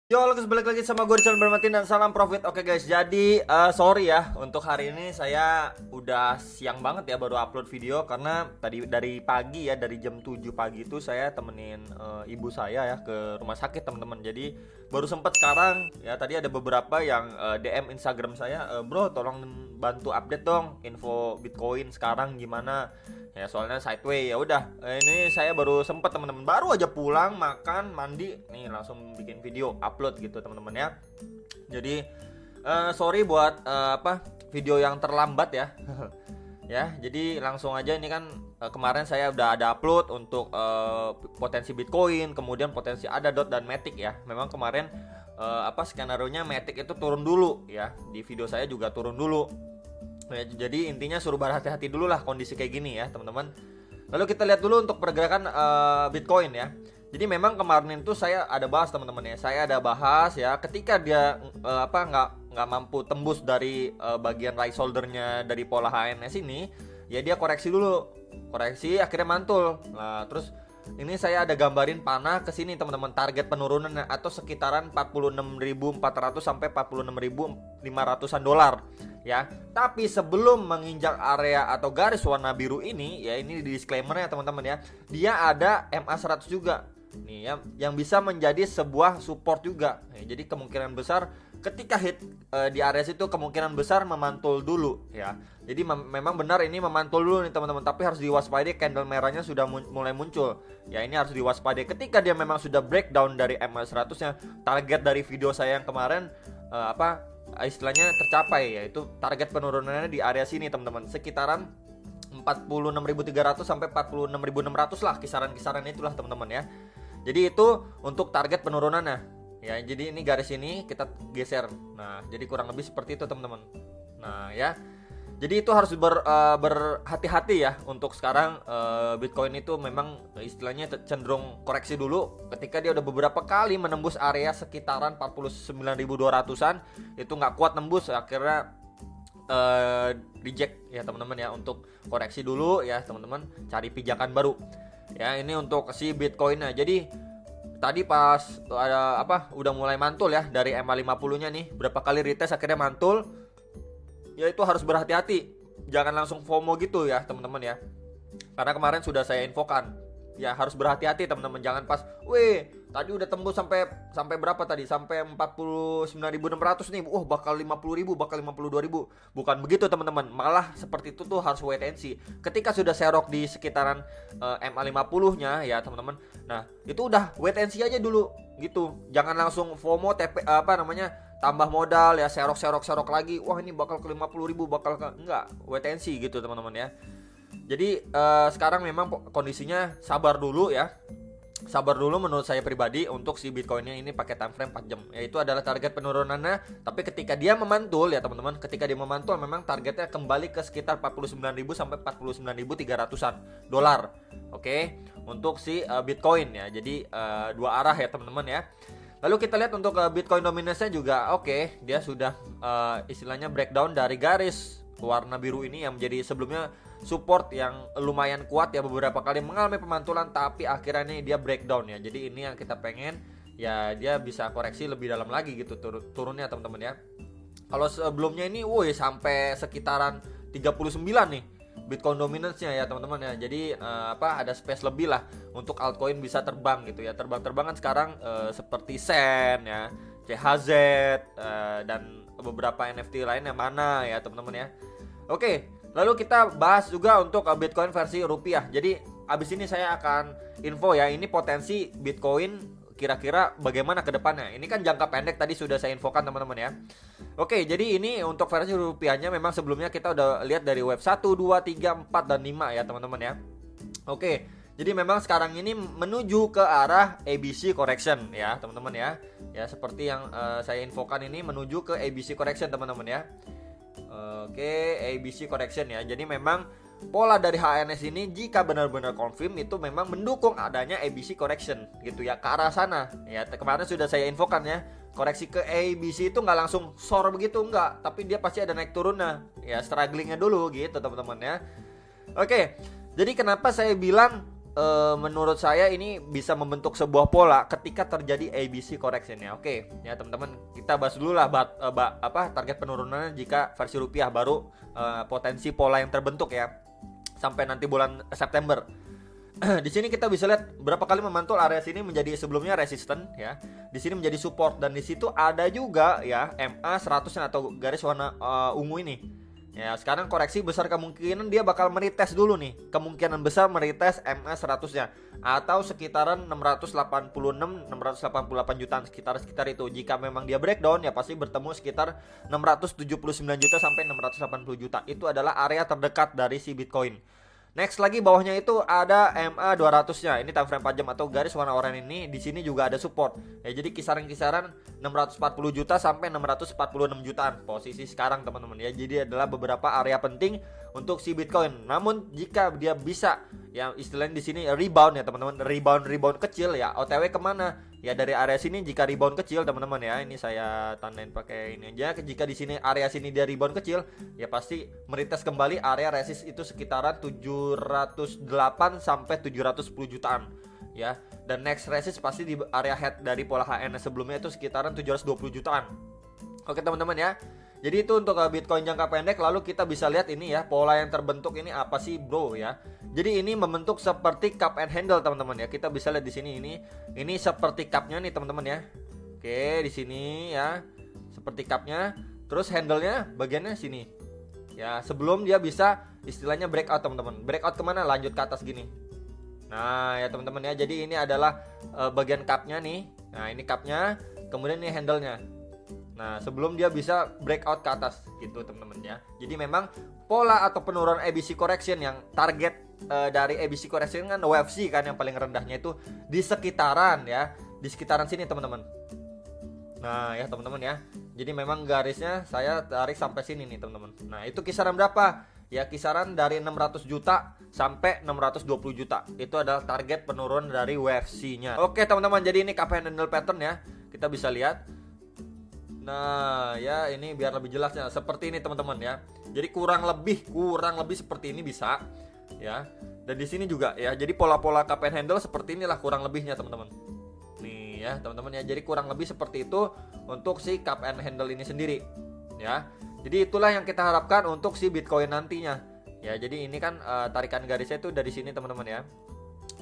Yo, halo guys, balik lagi sama gue di channel Bermatin dan salam profit. Oke guys, jadi sorry ya untuk hari ini saya udah siang banget ya baru upload video karena tadi dari pagi ya, dari jam 7 pagi itu saya temenin ibu saya ya ke rumah sakit teman-teman. Jadi baru sempet sekarang ya, tadi ada beberapa yang DM Instagram saya, bro tolong bantu update dong info Bitcoin sekarang gimana. Ya soalnya sideway ya udah, ini saya baru sempet teman-teman, baru aja pulang makan mandi nih langsung bikin video upload gitu teman-teman ya. Jadi sorry buat video yang terlambat ya. Ya jadi langsung aja, ini kan kemarin saya udah ada upload untuk potensi Bitcoin, kemudian potensi ADA dan Matic ya. Memang kemarin skenario nya Matic itu turun dulu ya, di video saya juga turun dulu. Ya, jadi intinya suruh berhati-hati dulu lah kondisi kayak gini ya teman-teman. Lalu kita lihat dulu untuk pergerakan Bitcoin ya. Jadi memang kemarin itu saya ada bahas teman-teman ya. Saya ada bahas ya, ketika dia nggak mampu tembus dari bagian right shouldernya dari pola HNS ini, ya dia koreksi dulu. Koreksi akhirnya mantul. Nah, terus ini saya ada gambarin panah ke sini teman-teman, target penurunannya atau sekitaran 46.400 sampai 46.500-an dolar ya. Tapi sebelum menginjak area atau garis warna biru ini ya, ini di disclaimer-nya teman-teman ya, dia ada MA100 juga nih ya, yang bisa menjadi sebuah support juga. Jadi kemungkinan besar ketika hit di area situ kemungkinan besar memantul dulu ya. Jadi memang benar ini memantul dulu nih teman-teman, tapi harus diwaspadai, candle merahnya sudah mulai muncul. Ya ini harus diwaspadai ketika dia memang sudah breakdown dari MA100 nya. Target dari video saya yang kemarin istilahnya tercapai, yaitu target penurunannya di area sini teman-teman, sekitaran 46.300 sampai 46.600 lah, kisaran-kisaran itulah teman-teman ya. Jadi itu untuk target penurunannya ya. Jadi ini garis ini kita geser. Nah, jadi kurang lebih seperti itu teman-teman. Nah, ya. Jadi itu harus berhati-hati ya untuk sekarang. Bitcoin itu memang istilahnya cenderung koreksi dulu. Ketika dia udah beberapa kali menembus area sekitaran 49.200-an, itu nggak kuat nembus, akhirnya reject ya teman-teman ya, untuk koreksi dulu ya teman-teman, cari pijakan baru. Ya ini untuk si Bitcoinnya. Jadi tadi pas ada udah mulai mantul ya dari MA50-nya nih, berapa kali retest akhirnya mantul. Ya itu harus berhati-hati, jangan langsung FOMO gitu ya teman-teman ya. Karena kemarin sudah saya infokan, ya harus berhati-hati teman-teman, jangan pas, tadi udah tembus sampai berapa tadi? Sampai 49.600 nih. Bakal 50.000, bakal 52.000. Bukan begitu teman-teman. Malah seperti itu tuh harus wait and see. Ketika sudah serok di sekitaran MA50-nya ya teman-teman. Nah, itu udah wait and see aja dulu gitu. Jangan langsung FOMO tambah modal ya, serok lagi. Wah, ini bakal ke 50.000, enggak, wait and see gitu teman-teman ya. Jadi sekarang memang kondisinya sabar dulu ya. Sabar dulu menurut saya pribadi untuk si Bitcoinnya ini pakai time frame 4 jam. Yaitu adalah target penurunannya, tapi ketika dia memantul ya teman-teman, ketika dia memantul memang targetnya kembali ke sekitar 49.000 sampai 49.300-an dolar. Oke, untuk si Bitcoin ya. Jadi dua arah ya teman-teman ya. Lalu kita lihat untuk Bitcoin dominance-nya juga oke, dia sudah istilahnya breakdown dari garis warna biru ini yang menjadi sebelumnya support yang lumayan kuat ya, beberapa kali mengalami pemantulan tapi akhirnya nih dia breakdown ya. Jadi ini yang kita pengen ya, dia bisa koreksi lebih dalam lagi gitu turunnya teman-teman ya. Kalau sebelumnya ini sampai sekitaran 39 nih Bitcoin dominance-nya ya teman-teman ya. Jadi ada space lebih lah untuk altcoin bisa terbang gitu ya. Terbang-terbangan sekarang seperti Sen ya, CHZ dan beberapa NFT lain yang mana ya teman-teman ya. Oke, lalu kita bahas juga untuk Bitcoin versi rupiah. Jadi abis ini saya akan info ya, ini potensi Bitcoin kira-kira bagaimana ke depannya. Ini kan jangka pendek tadi sudah saya infokan teman-teman ya. Oke, jadi ini untuk versi rupiahnya memang sebelumnya kita udah lihat dari web 1, 2, 3, 4, dan 5 ya teman-teman ya. Oke, jadi memang sekarang ini menuju ke arah ABC correction ya teman-teman ya. Ya seperti yang saya infokan, ini menuju ke ABC correction teman-teman ya. Oke, ABC correction ya. Jadi memang pola dari HNS ini jika benar-benar confirm itu memang mendukung adanya ABC correction gitu ya, ke arah sana ya. Kemarin sudah saya infokan ya, koreksi ke ABC itu nggak langsung soar begitu, nggak, tapi dia pasti ada naik turunnya ya, strugglingnya dulu gitu teman-teman ya. Oke, jadi kenapa saya bilang menurut saya ini bisa membentuk sebuah pola ketika terjadi ABC correction ya. Oke, ya teman-teman, kita bahas dulu lah target penurunannya jika versi rupiah baru potensi pola yang terbentuk ya sampai nanti bulan September. Di sini kita bisa lihat berapa kali memantul area sini menjadi sebelumnya resisten ya. Di sini menjadi support dan di situ ada juga ya MA 100 atau garis warna ungu ini. Ya, sekarang koreksi besar kemungkinan dia bakal meretest dulu nih. Kemungkinan besar meretest MA 100-nya atau sekitaran 686 688 jutaan sekitar itu. Jika memang dia breakdown ya pasti bertemu sekitar 679 juta sampai 680 juta. Itu adalah area terdekat dari si Bitcoin. Next lagi bawahnya itu ada MA 200-nya. Ini time frame 4 jam atau garis warna oranye ini. Di sini juga ada support. Ya, jadi kisaran-kisaran 640 juta sampai 646 jutaan posisi sekarang teman-teman ya. Jadi adalah beberapa area penting untuk si Bitcoin. Namun jika dia bisa ya istilahnya di sini rebound ya teman-teman, rebound kecil ya. OTW kemana? Ya dari area sini jika rebound kecil teman-teman ya. Ini saya tandain pakai ini aja. Jika di sini area sini dia rebound kecil, ya pasti meretest kembali area resist itu sekitaran 708 sampai 710 jutaan ya. Dan next resist pasti di area head dari pola HN sebelumnya itu sekitaran 720 jutaan. Oke teman-teman ya. Jadi itu untuk Bitcoin jangka pendek. Lalu kita bisa lihat ini ya, pola yang terbentuk ini apa sih bro ya. Jadi ini membentuk seperti cup and handle teman-teman ya. Kita bisa lihat di sini ini seperti cupnya nih teman-teman ya. Oke, di sini ya. Seperti cupnya. Terus handle-nya bagiannya sini. Ya, sebelum dia bisa istilahnya breakout teman-teman. Breakout kemana? Lanjut ke atas gini. Nah, ya teman-teman ya. Jadi ini adalah bagian cupnya nih. Nah, ini cupnya, kemudian ini handle-nya. Nah, sebelum dia bisa breakout ke atas gitu teman-teman ya. Jadi memang pola atau penurunan ABC correction yang target dari ABC correction kan WFC kan yang paling rendahnya itu di sekitaran ya, di sekitaran sini teman-teman. Nah, ya teman-teman ya. Jadi memang garisnya saya tarik sampai sini nih teman-teman. Nah, itu kisaran berapa? Ya kisaran dari 600 juta sampai 620 juta. Itu adalah target penurunan dari WFC-nya. Oke teman-teman, jadi ini cup and handle pattern ya. Kita bisa lihat. Nah, ya ini biar lebih jelasnya seperti ini teman-teman ya. Jadi kurang lebih seperti ini bisa ya. Dan di sini juga ya. Jadi pola-pola cup and handle seperti inilah kurang lebihnya teman-teman. Nih ya, teman-teman ya. Jadi kurang lebih seperti itu untuk si cup and handle ini sendiri ya. Jadi itulah yang kita harapkan untuk si Bitcoin nantinya. Ya, jadi ini kan tarikan garisnya itu dari sini teman-teman ya.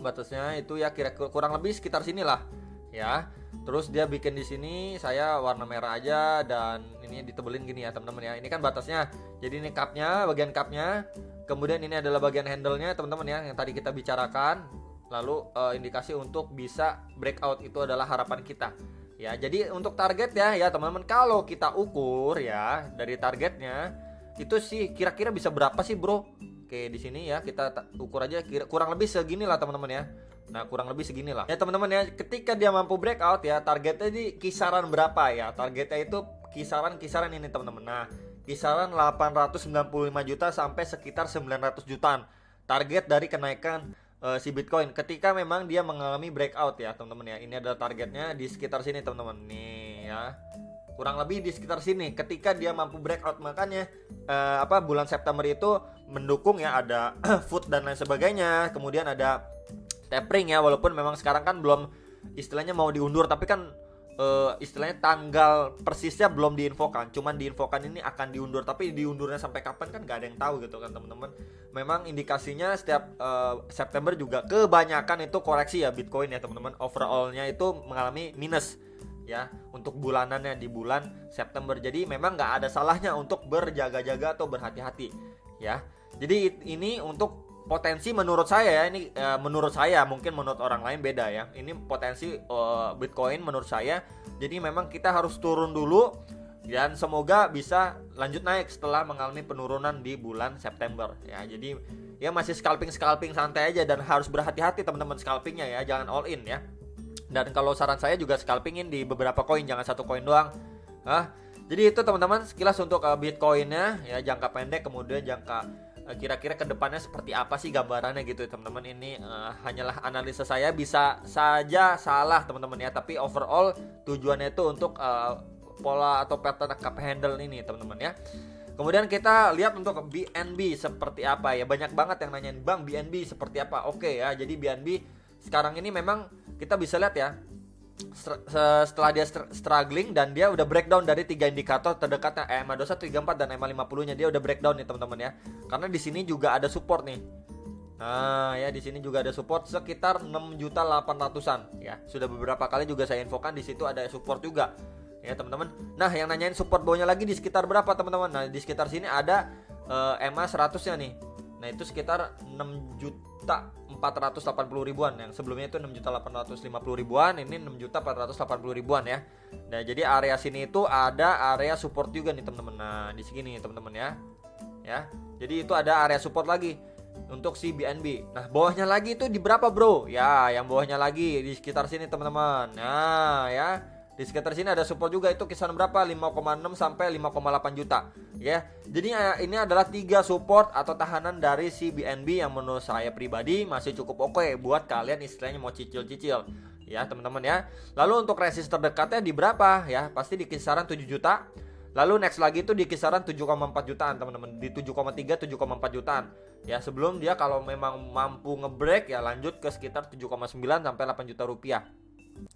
Batasnya itu ya kira-kira kurang lebih sekitar sinilah ya. Terus dia bikin di sini saya warna merah aja dan ini ditebelin gini ya teman-teman ya. Ini kan batasnya. Jadi ini cupnya, bagian cupnya. Kemudian ini adalah bagian handle-nya teman-teman ya yang tadi kita bicarakan. Lalu indikasi untuk bisa breakout itu adalah harapan kita. Ya, jadi untuk target ya teman-teman, kalau kita ukur ya dari targetnya itu sih kira-kira bisa berapa sih bro? Oke, di sini ya kita ukur aja kurang lebih segini lah teman-teman ya. Nah, kurang lebih segini lah. Ya teman-teman ya, ketika dia mampu breakout ya, targetnya di kisaran berapa ya? Targetnya itu kisaran ini teman-teman. Nah, kisaran 895 juta sampai sekitar 900 jutaan. Target dari kenaikan si Bitcoin ketika memang dia mengalami breakout ya teman-teman ya. Ini adalah targetnya di sekitar sini teman-teman. Nih ya. Kurang lebih di sekitar sini ketika dia mampu breakout. Makanya bulan September itu mendukung ya, ada food dan lain sebagainya. Kemudian ada tapering ya, walaupun memang sekarang kan belum istilahnya mau diundur, tapi kan istilahnya tanggal persisnya belum diinfokan. Cuman diinfokan ini akan diundur, tapi diundurnya sampai kapan kan gak ada yang tahu gitu kan teman-teman. Memang indikasinya setiap September juga kebanyakan itu koreksi ya Bitcoin ya teman-teman. Overallnya itu mengalami minus ya untuk bulanannya di bulan September. Jadi memang gak ada salahnya untuk berjaga-jaga atau berhati-hati ya. Jadi ini untuk potensi menurut saya ya, ini menurut saya, mungkin menurut orang lain beda ya. Ini potensi Bitcoin menurut saya. Jadi memang kita harus turun dulu dan semoga bisa lanjut naik setelah mengalami penurunan di bulan September ya. Jadi ya masih scalping santai aja dan harus berhati-hati teman-teman scalpingnya ya, jangan all in ya. Dan kalau saran saya juga scalpingin di beberapa koin, jangan satu koin doang. Jadi itu teman-teman sekilas untuk Bitcoinnya ya, jangka pendek kemudian jangka kira-kira kedepannya seperti apa sih gambarannya gitu teman-teman. Ini hanyalah analisa saya, bisa saja salah teman-teman ya, tapi overall tujuannya itu untuk pola atau pattern cup handle ini teman-teman ya. Kemudian kita lihat untuk BNB seperti apa ya. Banyak banget yang nanyain, "Bang, BNB seperti apa?" Oke ya, jadi BNB sekarang ini memang kita bisa lihat ya, setelah dia struggling dan dia udah breakdown dari 3 indikator terdekatnya EMA 21, 34 dan EMA 50-nya, dia udah breakdown nih teman-teman ya. Karena di sini juga ada support nih. Nah, ya di sini juga ada support sekitar 6.800-an ya. Sudah beberapa kali juga saya infokan di situ ada support juga. Ya, teman-teman. Nah, yang nanyain support bawahnya lagi di sekitar berapa, teman-teman? Nah, di sekitar sini ada EMA 100-nya nih. Nah, itu sekitar 6.480.000-an. Yang sebelumnya itu 6.850.000-an, ini 6.480.000-an ya. Nah, jadi area sini itu ada area support juga nih, teman-teman. Nah, di sini nih, teman-teman ya. Ya. Jadi itu ada area support lagi untuk si BNB. Nah, bawahnya lagi itu di berapa, Bro? Ya, yang bawahnya lagi di sekitar sini, teman-teman. Nah, ya. Di sekitar sini ada support juga, itu kisaran berapa? 5,6 sampai 5,8 juta. Ya. Jadi ini adalah 3 support atau tahanan dari si BNB yang menurut saya pribadi masih cukup oke buat kalian istilahnya mau cicil-cicil. Ya, teman-teman ya. Lalu untuk resist terdekatnya di berapa? Ya, pasti di kisaran 7 juta. Lalu next lagi itu di kisaran 7,4 jutaan, teman-teman. Di 7,3 7,4 jutaan. Ya, sebelum dia kalau memang mampu ngebreak ya lanjut ke sekitar 7,9 sampai 8 juta rupiah.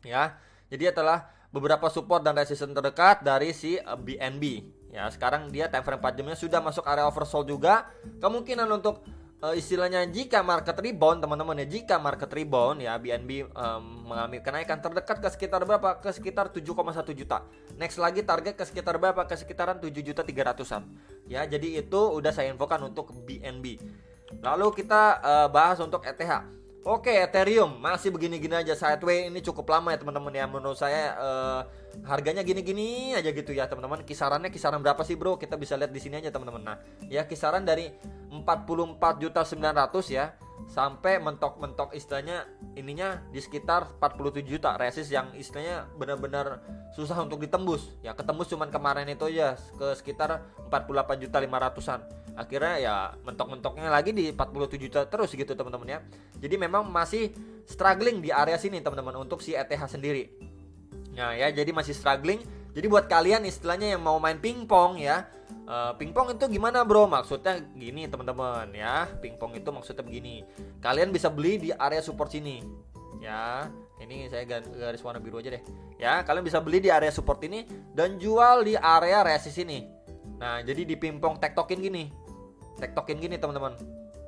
Ya. Jadi adalah beberapa support dan resistance terdekat dari si BNB. Ya, sekarang dia time frame 4 jamnya sudah masuk area oversold juga. Kemungkinan untuk istilahnya jika market rebound, teman-teman ya, jika market rebound ya BNB mengalami kenaikan terdekat ke sekitar berapa? Ke sekitar 7,1 juta. Next lagi target ke sekitar berapa? Ke sekitaran 7.300.000-an. Ya, jadi itu udah saya infokan untuk BNB. Lalu kita bahas untuk ETH. Oke, Ethereum masih begini-gini aja sideways, ini cukup lama ya teman-teman ya. Menurut saya harganya gini-gini aja gitu ya teman-teman. Kisaran berapa sih, Bro? Kita bisa lihat di sini aja teman-teman. Nah, ya kisaran dari 44.900.000 ya sampai mentok-mentok istilahnya ininya di sekitar 47 juta. Resist yang istilahnya benar-benar susah untuk ditembus. Ya ketembus cuman kemarin itu aja ke sekitar 48.500.000-an. Akhirnya ya mentok-mentoknya lagi di 47 juta terus gitu teman-teman ya. Jadi memang masih struggling di area sini teman-teman untuk si ETH sendiri. Nah ya, jadi masih struggling. Jadi buat kalian istilahnya yang mau main pingpong ya, pingpong itu gimana, Bro? Maksudnya gini teman-teman ya. Pingpong itu maksudnya begini. Kalian bisa beli di area support sini. Ya, ini saya garis warna biru aja deh. Ya, kalian bisa beli di area support ini dan jual di area resist ini. Nah, jadi di pingpong tektokin gini. Tektokin gini, teman-teman.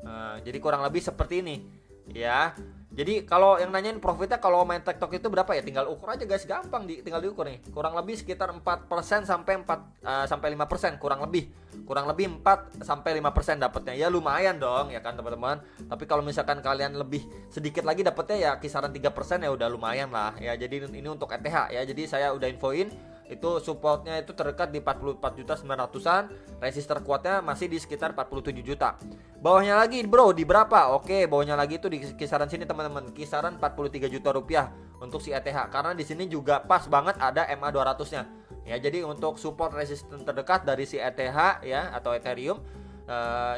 Nah, jadi kurang lebih seperti ini. Ya. Jadi kalau yang nanyain profitnya kalau main TikTok itu berapa ya? Tinggal ukur aja guys, gampang tinggal diukur nih. Kurang lebih sekitar 4% sampai 5%, kurang lebih 4 sampai 5% dapatnya. Ya lumayan dong ya kan teman-teman. Tapi kalau misalkan kalian lebih sedikit lagi dapatnya ya kisaran 3% ya udah lumayan lah. Ya jadi ini untuk ETH ya. Jadi saya udah infoin itu supportnya itu terdekat di 44.900-an, resist terkuatnya masih di sekitar 47 juta. Bawahnya lagi, Bro, di berapa? Oke, bawahnya lagi itu di kisaran sini teman-teman, kisaran 43 juta rupiah untuk si ETH. Karena di sini juga pas banget ada MA 200-nya. Ya, jadi untuk support resisten terdekat dari si ETH ya atau Ethereum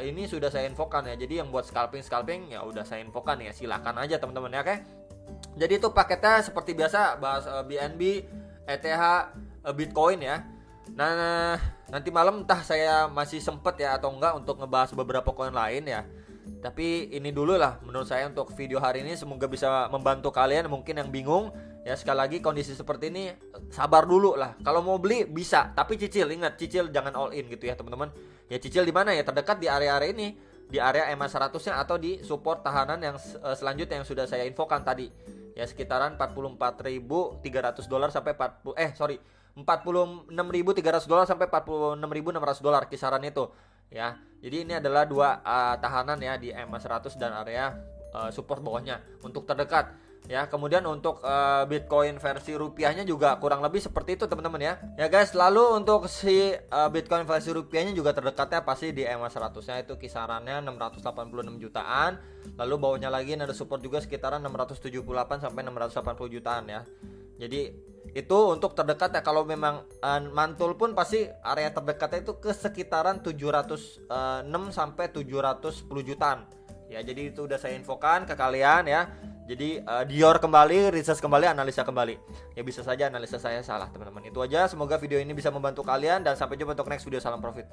ini sudah saya infokan ya. Jadi yang buat scalping ya udah saya infokan ya. Silakan aja teman-teman ya, oke. Jadi itu paketnya seperti biasa, bahas BNB, ETH, Bitcoin ya. Nah, nanti malam entah saya masih sempet ya atau enggak untuk ngebahas beberapa koin lain ya. Tapi ini dulu lah menurut saya untuk video hari ini, semoga bisa membantu kalian mungkin yang bingung. Ya sekali lagi kondisi seperti ini sabar dulu lah. Kalau mau beli bisa, tapi cicil, ingat cicil jangan all in gitu ya teman-teman. Ya cicil di mana ya? Terdekat di area-area ini, di area EMA 100-nya atau di support tahanan yang selanjutnya yang sudah saya infokan tadi. Ya sekitaran $44.300 sampai $46.300 sampai $46.600 kisaran itu ya. Jadi ini adalah dua tahanan ya di EMA 100 dan area support bawahnya untuk terdekat ya. Kemudian untuk Bitcoin versi rupiahnya juga kurang lebih seperti itu teman-teman ya. Ya guys, lalu untuk si Bitcoin versi rupiahnya juga terdekatnya pasti di EMA 100-nya itu kisarannya 686 jutaan. Lalu bawahnya lagi ada support juga sekitaran 678 sampai 680 jutaan ya. Jadi itu untuk terdekat ya. Kalau memang mantul pun pasti area terdekatnya itu ke sekitaran 706 sampai 710 jutaan. Ya, jadi itu udah saya infokan ke kalian ya. Jadi Dior kembali, research kembali, analisa kembali. Ya bisa saja analisa saya salah teman-teman. Itu aja, semoga video ini bisa membantu kalian dan sampai jumpa untuk next video. Salam profit.